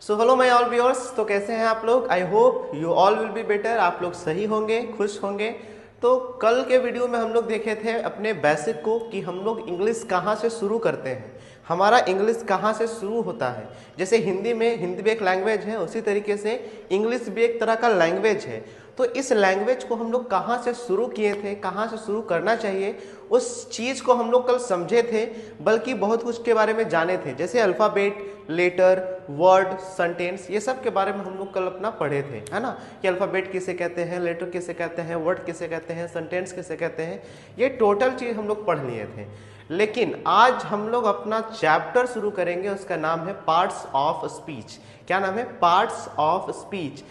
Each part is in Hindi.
So hello my all viewers, तो कैसे हैं आप लोग। I hope you all will be better. आप लोग सही होंगे, खुश होंगे। तो कल के वीडियो में हम लोग देखे थे अपने बेसिक को कि हम लोग इंग्लिश कहाँ से शुरू करते हैं, हमारा इंग्लिश कहाँ से शुरू होता है। जैसे हिंदी भी एक लैंग्वेज है, उसी तरीके से इंग्लिश भी एक तरह का लैंग्वेज है। तो इस लैंग्वेज को हम लोग कहाँ से शुरू किए थे, कहाँ से शुरू करना चाहिए, उस चीज़ को हम लोग कल समझे थे, बल्कि बहुत कुछ के बारे में जाने थे। जैसे अल्फ़ाबेट, लेटर, वर्ड, सेंटेंस, ये सब के बारे में हम लोग कल अपना पढ़े थे, है ना। कि अल्फ़ाबेट किसे कहते हैं, लेटर किसे कहते हैं, वर्ड किसे कहते हैं, सेंटेंस किसे कहते हैं, ये टोटल चीज़ हम लोग पढ़ लिए थे। लेकिन आज हम लोग अपना चैप्टर शुरू करेंगे, उसका नाम है पार्ट्स ऑफ स्पीच। क्या नाम है? Parts of speech.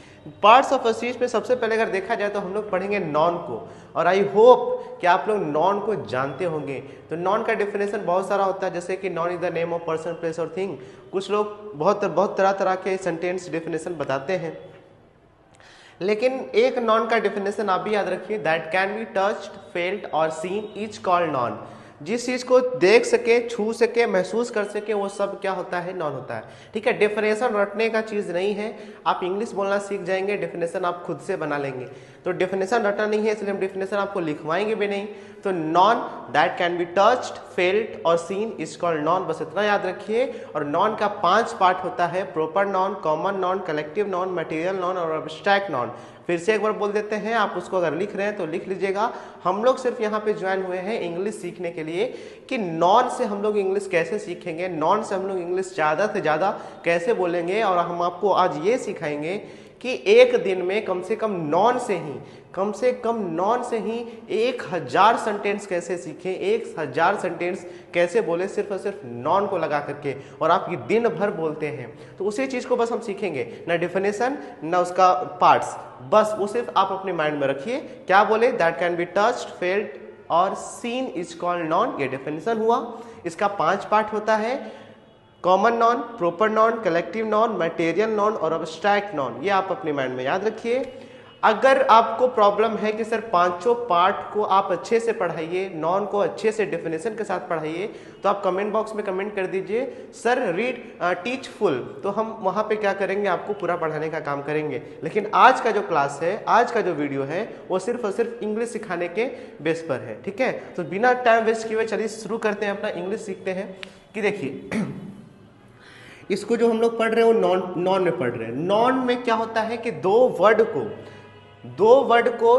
Parts of speech में सबसे पहले अगर देखा जाए तो हम लोग पढ़ेंगे नॉन को, और आई होप कि आप लोग नॉन को जानते होंगे। तो नॉन का डेफिनेशन बहुत सारा होता है, जैसे कि non is the name of person, place और थिंग। कुछ लोग बहुत तरह तरह के सेंटेंस डेफिनेशन बताते हैं, लेकिन एक नॉन का डेफिनेशन आप भी याद रखिए, that can be touched, felt और सीन, इज कॉल्ड नॉन। जिस चीज को देख सके, छू सके, महसूस कर सके, वो सब क्या होता है? नॉन होता है। ठीक है, डेफिनेशन रटने का चीज नहीं है। आप इंग्लिश बोलना सीख जाएंगे, डेफिनेशन आप खुद से बना लेंगे। तो डेफिनेशन रटना नहीं है, इसलिए हम डेफिनेशन आपको लिखवाएंगे भी नहीं। तो non that can be touched, felt और सीन इज कॉल्ड नॉन, बस इतना याद रखिए। और नॉन का 5 पार्ट होता है, proper noun, common noun, collective noun, material non और एब्स्ट्रैक्ट नॉन। फिर से एक बार बोल देते हैं, आप उसको अगर लिख रहे हैं तो लिख लीजिएगा। हम लोग सिर्फ यहाँ पे ज्वाइन हुए हैं इंग्लिश सीखने के लिए, कि नॉन से हम लोग इंग्लिश कैसे सीखेंगे, नॉन से हम लोग इंग्लिश ज़्यादा से ज़्यादा कैसे बोलेंगे। और हम आपको आज ये सिखाएंगे कि एक दिन में कम से कम नॉन से ही 1000 सेंटेंस कैसे सीखें, 1000 सेंटेंस कैसे बोले सिर्फ और सिर्फ नॉन को लगा करके, और आप ये दिन भर बोलते हैं। तो उसी चीज़ को बस हम सीखेंगे, ना डेफिनेशन ना उसका पार्ट्स, बस वो सिर्फ आप अपने माइंड में रखिए। क्या बोले? That can be touched, felt और सीन इज कॉल्ड नॉन, ये डेफिनेशन हुआ। इसका 5 पार्ट होता है, common noun, proper noun, collective noun, material non और एब्स्ट्रैक्ट नॉन। ये आप अपने माइंड में याद रखिए। अगर आपको प्रॉब्लम है कि सर पांचों पार्ट को आप अच्छे से पढ़ाइए, नॉन को अच्छे से डेफिनेशन के साथ पढ़ाइए, तो आप कमेंट बॉक्स में कमेंट कर दीजिए, सर रीड टीच फुल। तो हम वहां पे क्या करेंगे, आपको पूरा पढ़ाने का काम करेंगे। लेकिन आज का जो क्लास है, आज का जो वीडियो है, वो सिर्फ और सिर्फ इंग्लिश सिखाने के बेस पर है। ठीक है, तो बिना टाइम वेस्ट किए हुए चलिए शुरू करते हैं, अपना इंग्लिश सीखते हैं। कि देखिए इसको जो हम लोग पढ़ रहे हैं वो नॉन में पढ़ रहे हैं। नॉन में क्या होता है कि दो वर्ड को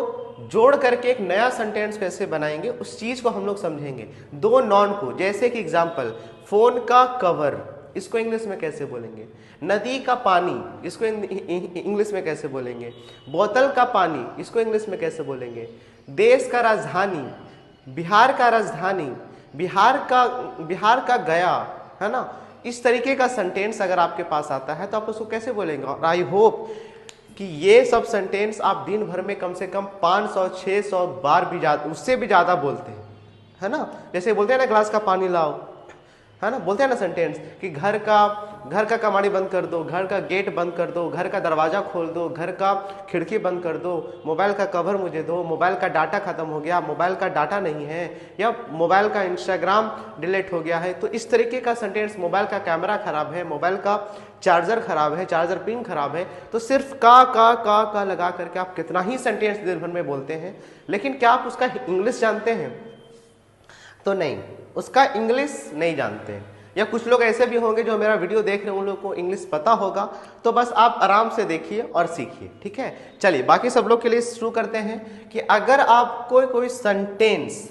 जोड़ करके एक नया सेंटेंस कैसे बनाएंगे, उस चीज को हम लोग समझेंगे। दो नॉन को, जैसे कि एग्जांपल, फोन का कवर, इसको इंग्लिश में कैसे बोलेंगे? नदी का पानी, इसको इंग्लिश में कैसे बोलेंगे? बोतल का पानी, इसको इंग्लिश में कैसे बोलेंगे? देश का राजधानी, बिहार का राजधानी, बिहार का गया, है ना। इस तरीके का सेंटेंस अगर आपके पास आता है तो आप उसको कैसे बोलेंगे? और आई होप कि ये सब सेंटेंस आप दिन भर में कम से कम 500-600 बार भी उससे भी ज़्यादा बोलते हैं, है ना। जैसे बोलते हैं ना, ग्लास का पानी लाओ, है ना। बोलते हैं ना सेंटेंस कि घर का कमाड़ी बंद कर दो, घर का गेट बंद कर दो, घर का दरवाजा खोल दो, घर का खिड़की बंद कर दो, मोबाइल का कवर मुझे दो, मोबाइल का डाटा खत्म हो गया, मोबाइल का डाटा नहीं है, या मोबाइल का इंस्टाग्राम डिलीट हो गया है। तो इस तरीके का सेंटेंस, मोबाइल का कैमरा खराब है, मोबाइल का चार्जर खराब है, चार्जर पिन खराब है। तो सिर्फ का लगा करके आप कितना ही सेंटेंस दिन भर में बोलते हैं, लेकिन क्या आप उसका इंग्लिश जानते हैं? तो नहीं, उसका इंग्लिश नहीं जानते। या कुछ लोग ऐसे भी होंगे जो मेरा वीडियो देख रहे हैं, उन लोगों को इंग्लिश पता होगा। तो बस आप आराम से देखिए और सीखिए। ठीक है, चलिए बाकी सब लोग के लिए शुरू करते हैं। कि अगर आपको कोई सेंटेंस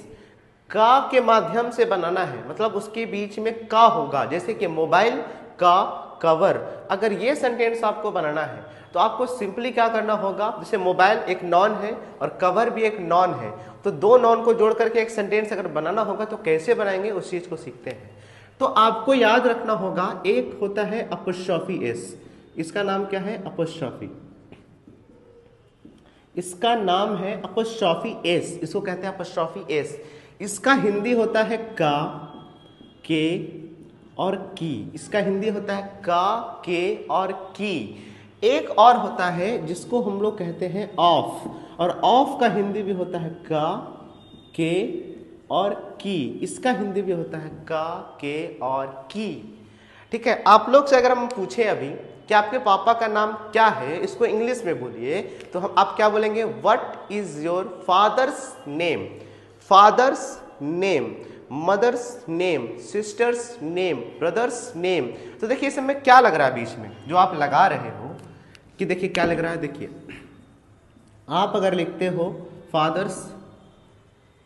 का के माध्यम से बनाना है, मतलब उसके बीच में का होगा, जैसे कि मोबाइल का कवर, अगर ये सेंटेंस आपको बनाना है तो आपको सिंपली क्या करना होगा? जैसे मोबाइल एक नॉन है और कवर भी एक नॉन है, तो दो नॉन को जोड़ करके एक सेंटेंस अगर बनाना होगा तो कैसे बनाएंगे, उस चीज को सीखते हैं। तो आपको याद रखना होगा, एक होता है अपोस्ट्रोफी एस, इसका नाम क्या है? अपोस्ट्रोफी, इसका नाम है अपोस्ट्रोफी एस, इसको कहते हैं अपोस्ट्रोफी एस। इसका हिंदी होता है का, के और की, इसका हिंदी होता है का, के और की। एक और होता है जिसको हम लोग कहते हैं ऑफ, और ऑफ का हिंदी भी होता है का, के और की, इसका हिंदी भी होता है का, के और की। ठीक है, आप लोग से अगर हम पूछें अभी कि आपके पापा का नाम क्या है, इसको इंग्लिश में बोलिए, तो आप क्या बोलेंगे? What is your father's name? Father's name, mother's name, sister's name, brother's name. तो देखिए इसमें क्या लग रहा है बीच में जो आप लगा रहे हो, कि देखिए क्या लग रहा है। देखिए आप अगर लिखते हो फादर्स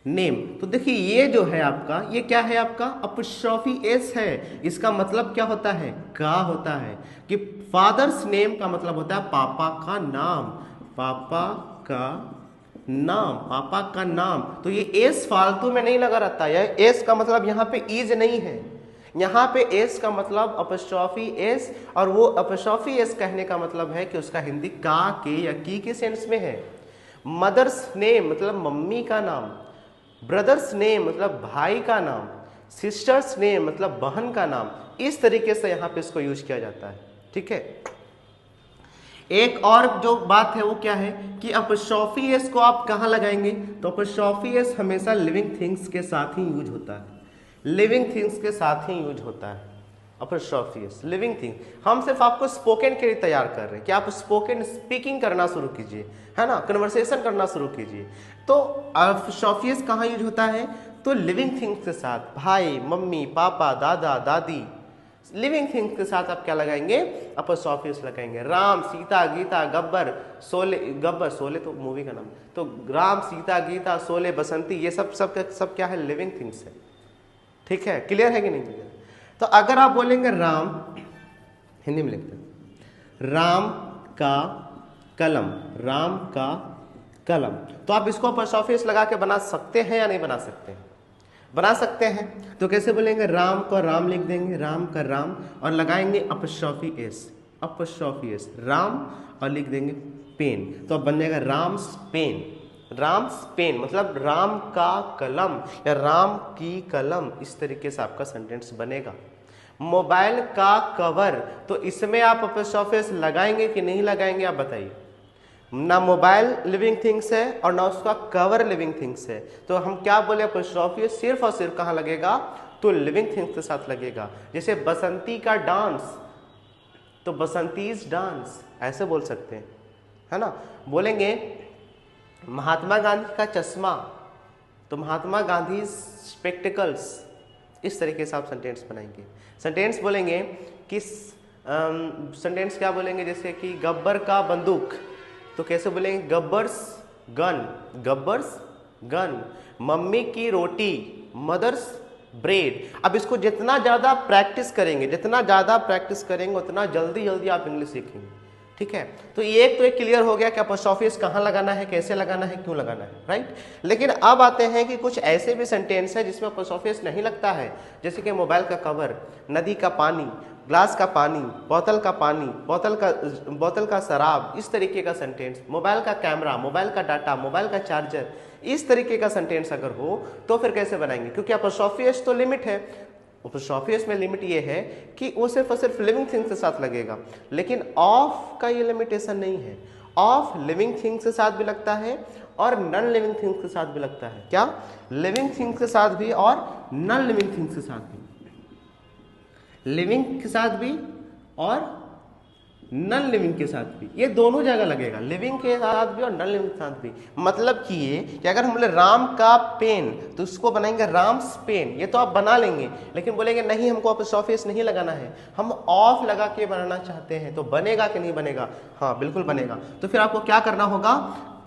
नेम, तो देखिए ये जो है आपका, ये क्या है आपका? अपॉस्ट्रोफी एस है। इसका मतलब क्या होता है? का होता है। कि फादर्स नेम का मतलब होता है पापा का नाम, पापा का नाम, पापा का नाम। तो ये एस फालतू में नहीं लगा रहता है। एस का मतलब यहाँ पे इज नहीं है, यहाँ पे एस का मतलब अपॉस्ट्रोफी एस, और वो अपॉस्ट्रोफी एस कहने का मतलब है कि उसका हिंदी का, के या की के सेंस में है। मदर्स नेम मतलब मम्मी का नाम, ब्रदर्स नेम मतलब भाई का नाम, सिस्टर्स नेम मतलब बहन का नाम। इस तरीके से यहाँ पे इसको यूज किया जाता है। ठीक है, एक और जो बात है वो क्या है कि अपॉस्ट्रोफी एस को आप कहाँ लगाएंगे? तो अपॉस्ट्रोफी एस हमेशा लिविंग थिंग्स के साथ ही यूज होता है, लिविंग थिंग्स के साथ ही यूज होता है अपॉस्ट्रोफी एस, लिविंग थिंग। हम सिर्फ आपको स्पोकन के लिए तैयार कर रहे हैं कि आप स्पोकन स्पीकिंग करना शुरू कीजिए, है ना, कन्वर्सेशन करना शुरू कीजिए। तो अपॉस्ट्रोफी एस कहाँ यूज होता है? तो लिविंग थिंग्स के साथ, भाई, मम्मी, पापा, दादा, दादी, लिविंग थिंग्स के साथ आप क्या लगाएंगे? अपॉस्ट्रोफी एस लगाएंगे। राम, सीता, गीता, गब्बर, शोले, गब्बर, शोले तो मूवी का नाम, तो राम, सीता, गीता, शोले, बसंती, ये सब क्या है? लिविंग थिंग्स है। ठीक है, क्लियर है कि नहीं क्लियर? तो अगर आप बोलेंगे राम, हिंदी में लिखते हैं राम का कलम, राम का कलम, तो आप इसको अपॉस्ट्रोफी एस लगा के बना सकते हैं या नहीं बना सकते हैं? बना सकते हैं। तो कैसे बोलेंगे? राम को राम लिख देंगे, राम का राम, और लगाएंगे apostrophe S, apostrophe S, Ram, और लिख देंगे पेन। तो अब बन जाएगा राम्स पेन, राम्स पेन मतलब राम का कलम या राम की कलम। इस तरीके से आपका सेंटेंस बनेगा। मोबाइल का कवर, तो इसमें आप अपॉस्ट्रोफी एस लगाएंगे कि नहीं लगाएंगे? आप बताइए। ना मोबाइल लिविंग थिंग्स है और ना उसका कवर लिविंग थिंग्स है, तो हम क्या बोले? अपॉस्ट्रोफी एस सिर्फ और सिर्फ कहाँ लगेगा? तो लिविंग थिंग्स के साथ लगेगा। जैसे बसंती का डांस, तो बसंतीज डांस ऐसे बोल सकते हैं, है ना। बोलेंगे महात्मा गांधी का चश्मा, तो महात्मा गांधी स्पेक्टिकल्स। इस तरीके से आप सेंटेंस बनाएंगे। सेंटेंस बोलेंगे कि सेंटेंस क्या बोलेंगे? जैसे कि गब्बर का बंदूक, तो कैसे बोलेंगे? Gabbar's gun, Gabbar's gun. Mummy की रोटी, मदर्स ब्रेड। अब इसको जितना ज़्यादा प्रैक्टिस करेंगे, जितना ज़्यादा प्रैक्टिस करेंगे उतना जल्दी जल्दी आप इंग्लिश सीखेंगे। ठीक है, तो ये एक क्लियर हो गया कि अपॉस्ट्रोफी एस कहाँ लगाना है, कैसे लगाना है, क्यों लगाना है, राइट। लेकिन अब आते हैं कि कुछ ऐसे भी सेंटेंस है जिसमें अपॉस्ट्रोफी एस नहीं लगता है, जैसे कि मोबाइल का कवर, नदी का पानी, ग्लास का पानी, बोतल का पानी, बोतल का शराब। इस तरीके का सेंटेंस, मोबाइल का कैमरा, मोबाइल का डाटा, मोबाइल का चार्जर, इस तरीके का सेंटेंस अगर हो तो फिर कैसे बनाएंगे? क्योंकि अपॉस्ट्रोफी एस तो लिमिट है, अपॉस्ट्रोफी एस में लिमिट ये है कि वो सिर्फ और सिर्फ लिविंग थिंग्स के साथ लगेगा। लेकिन ऑफ का ये लिमिटेशन नहीं है, ऑफ लिविंग थिंग्स के साथ भी लगता है और नॉन लिविंग थिंग्स के साथ भी लगता है। क्या? लिविंग थिंग्स के साथ भी और नॉन लिविंग थिंग्स के साथ भी, लिविंग के साथ भी और नॉन लिविंग के साथ भी, ये दोनों जगह लगेगा, लिविंग के साथ भी और नॉन लिविंग के साथ भी। मतलब कि ये कि अगर हम बोले राम का पेन, तो उसको बनाएंगे राम्स पेन, ये तो आप बना लेंगे। लेकिन बोलेंगे नहीं, हमको अपॉस्ट्रोफी एस नहीं लगाना है, हम ऑफ लगा के बनाना चाहते हैं, तो बनेगा कि नहीं बनेगा? हाँ बिल्कुल बनेगा। तो फिर आपको क्या करना होगा?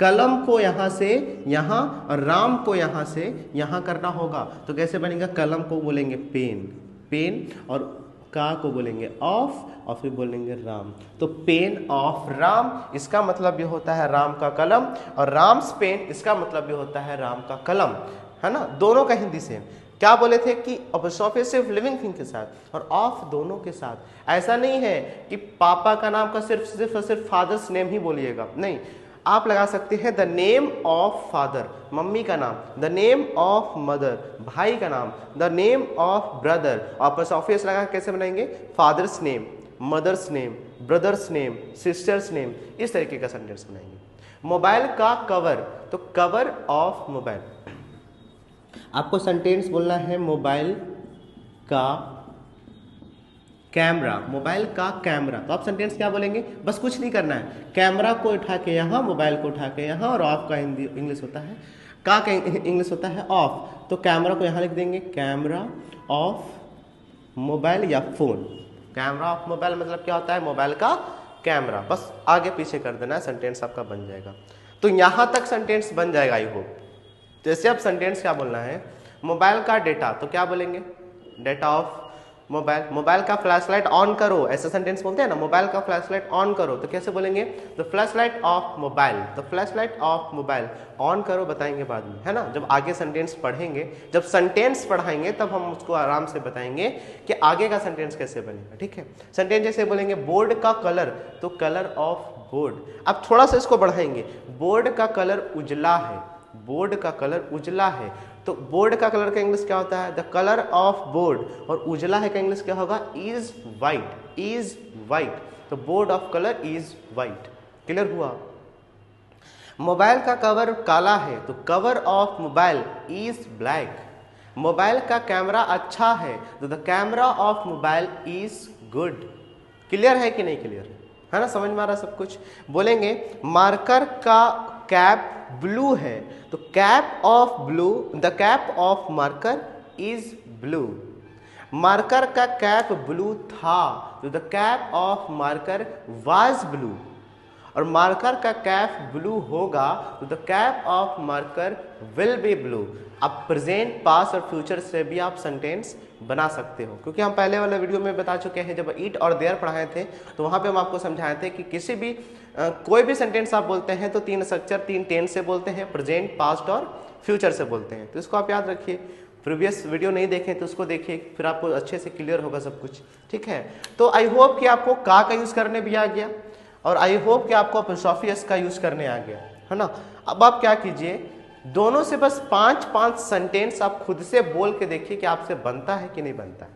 कलम को यहाँ से यहाँ और राम को यहाँ से यहाँ करना होगा। तो कैसे बनेगा? कलम को बोलेंगे पेन, पेन, और का को बोलेंगे ऑफ, और फिर बोलेंगे राम। तो पेन ऑफ राम, इसका मतलब ये होता है राम का कलम, और राम्स पेन, इसका मतलब ये होता है राम का कलम, है ना। दोनों का हिंदी सेम। क्या बोले थे कि अपॉस्ट्रोफी सिर्फ लिविंग थिंग के साथ और ऑफ दोनों के साथ। ऐसा नहीं है कि पापा का नाम का सिर्फ फादर्स नेम ही बोलिएगा, नहीं। आप लगा सकते हैं the name of father, mummy का नाम, द नेम ऑफ मदर, भाई का नाम, the name of brother. Apostrophe S लगा कैसे बनाएंगे? Father's name, mother's name, brother's name, sister's name, इस तरीके का सेंटेंस बनाएंगे। मोबाइल का कवर, तो कवर ऑफ मोबाइल। आपको सेंटेंस बोलना है मोबाइल का कैमरा, मोबाइल का कैमरा। तो आप सेंटेंस क्या बोलेंगे, बस कुछ नहीं करना है, कैमरा को उठा के यहाँ, मोबाइल को उठा के यहाँ, और ऑफ का हिंदी इंग्लिश होता है, का इंग्लिश होता है ऑफ। तो कैमरा को यहाँ लिख देंगे, कैमरा ऑफ मोबाइल या फोन। कैमरा ऑफ मोबाइल मतलब क्या होता है, मोबाइल का कैमरा। बस आगे पीछे कर देना है, सेंटेंस आपका बन जाएगा। तो यहाँ तक सेंटेंस बन जाएगा आई होप। जैसे अब सेंटेंस क्या बोलना है, मोबाइल का डेटा, तो क्या बोलेंगे, डेटा ऑफ मोबाइल। मोबाइल का फ्लैशलाइट ऑन करो, ऐसा सेंटेंस बोलते हैं ना, मोबाइल का फ्लैशलाइट ऑन करो, तो कैसे बोलेंगे, the flashlight of mobile, the flashlight of mobile. On करो बताएंगे बाद में, है ना, जब आगे सेंटेंस पढ़ेंगे, जब सेंटेंस पढ़ाएंगे तब हम उसको आराम से बताएंगे कि आगे का सेंटेंस कैसे बनेगा, ठीक है। सेंटेंस जैसे बोलेंगे बोर्ड का कलर, तो कलर ऑफ बोर्ड। अब थोड़ा सा इसको बढ़ाएंगे, बोर्ड का कलर उजला है, बोर्ड का कलर उजला है। तो बोर्ड का कलर का इंग्लिश क्या होता है, द कलर ऑफ बोर्ड, और उजला है का इंग्लिश क्या होगा, इज वाइट, इज वाइट। तो board of colour is white. Clear हुआ। मोबाइल का कवर काला है, तो cover of mobile is black. Mobile का कैमरा अच्छा है, तो the camera off mobile is good. Clear है कि नहीं क्लियर है ना, समझ में आ रहा सब कुछ। बोलेंगे मार्कर का कैप ब्लू है, तो cap of blue, the cap of marker is blue. Marker का कैप ब्लू था, तो the cap of marker was blue. और मार्कर का कैप ब्लू होगा, तो the cap of marker will be blue. अब प्रेजेंट, पास्ट और फ्यूचर से भी आप सेंटेंस बना सकते हो, क्योंकि हम पहले वाले वीडियो में बता चुके हैं, जब ईट और देयर पढ़ाए थे तो वहाँ पे हम आपको समझाए थे कि किसी भी कोई भी सेंटेंस आप बोलते हैं तो 3 स्ट्रक्चर, 3 टेंस से बोलते हैं, प्रेजेंट, पास्ट और फ्यूचर से बोलते हैं। तो इसको आप याद रखिए। प्रीवियस वीडियो नहीं देखें तो उसको देखिए, फिर आपको अच्छे से क्लियर होगा सब कुछ, ठीक है। तो आई होप कि आपको का यूज़ करने भी आ गया, और आई होप कि आपको एपोस्ट्रोफी एस का यूज़ करने आ गया, है ना। अब आप क्या कीजिए, दोनों से बस 5-5 सेंटेंस आप खुद से बोल के देखिए कि आपसे बनता है कि नहीं बनता है।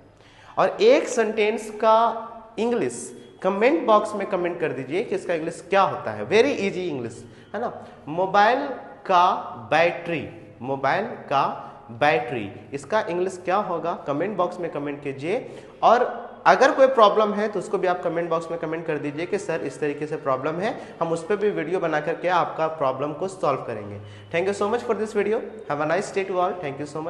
और एक सेंटेंस का इंग्लिश कमेंट बॉक्स में कमेंट कर दीजिए कि इसका इंग्लिश क्या होता है। वेरी इजी इंग्लिश, है ना। मोबाइल का बैटरी, मोबाइल का बैटरी, इसका इंग्लिश क्या होगा, कमेंट बॉक्स में कमेंट कीजिए। और अगर कोई प्रॉब्लम है तो उसको भी आप कमेंट बॉक्स में कमेंट कर दीजिए कि सर इस तरीके से प्रॉब्लम है, हम उस पर भी वीडियो बना करके आपका प्रॉब्लम को सॉल्व करेंगे। Thank you so much for this video. Have a nice day to all. Thank you so much.